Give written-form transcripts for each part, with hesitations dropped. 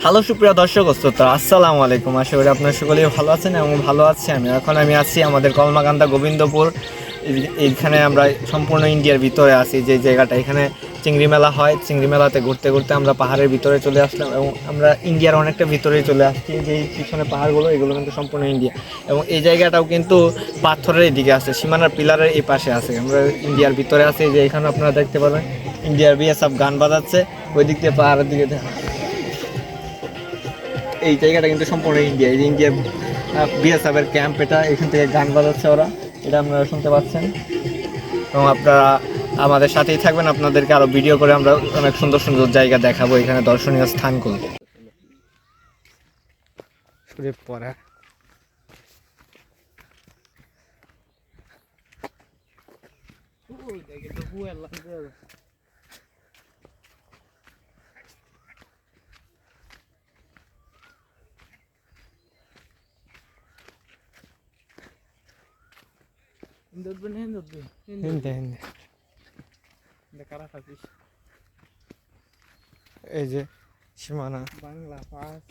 Hello সুপ্রিয় দর্শক শ্রোতা, আসসালামু আলাইকুম। আশা করি আপনারা সকলেই ভালো আছেন এবং ভালো আছি আমি আছি আমাদের কলমাকান্দা গোবিন্দপুর। এইখানে আমরা সম্পূর্ণ ইন্ডিয়ার ভিতরে আছি। যে জায়গাটা এখানে চিংড়ি মেলা হয়, চিংড়ি মেলাতে ঘুরতে ঘুরতে আমরা পাহাড়ের ভিতরে চলে আসলাম এবং আমরা ইন্ডিয়ার অনেকটা ভিতরেই চলে আসছি। যে পিছনে পাহাড়গুলো এগুলো কিন্তু সম্পূর্ণ ইন্ডিয়া এবং এই জায়গাটাও কিন্তু পাথরের দিকে আছে, সীমানার পিলারের এই পাশে আছে। আমরা ইন্ডিয়ার ভিতরে আছি, যে এখানে আপনারা দেখতে পাবেন ইন্ডিয়ার বিএসএফ গান বাজাচ্ছে ওই দিক দিয়ে, পাহাড়ের দিকে। এই জায়গাটা কিন্তু সম্পূর্ণ ইন্ডিয়া, এই যে ইন্ডিয়া বিএসএফের ক্যাম্প, এটা এখান থেকে গান বাজাচ্ছে ওরা, এটা আপনারা শুনতে পাচ্ছেন। এবং আপনারা আমাদের সাথেই থাকবেন, আপনাদেরকে আরও ভিডিও করে আমরা অনেক সুন্দর সুন্দর জায়গা দেখাবো, এখানে দর্শনীয় স্থানগুলো। পরে এই যে সীমানা বাংলা পাস।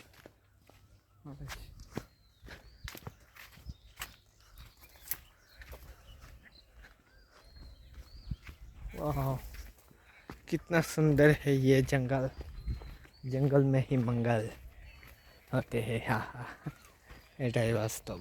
वाह, कितना सुंदर है ये जंगल। जंगल में ही मंगल होते हैं। हाँ हाँ, एटाই বাস্তব।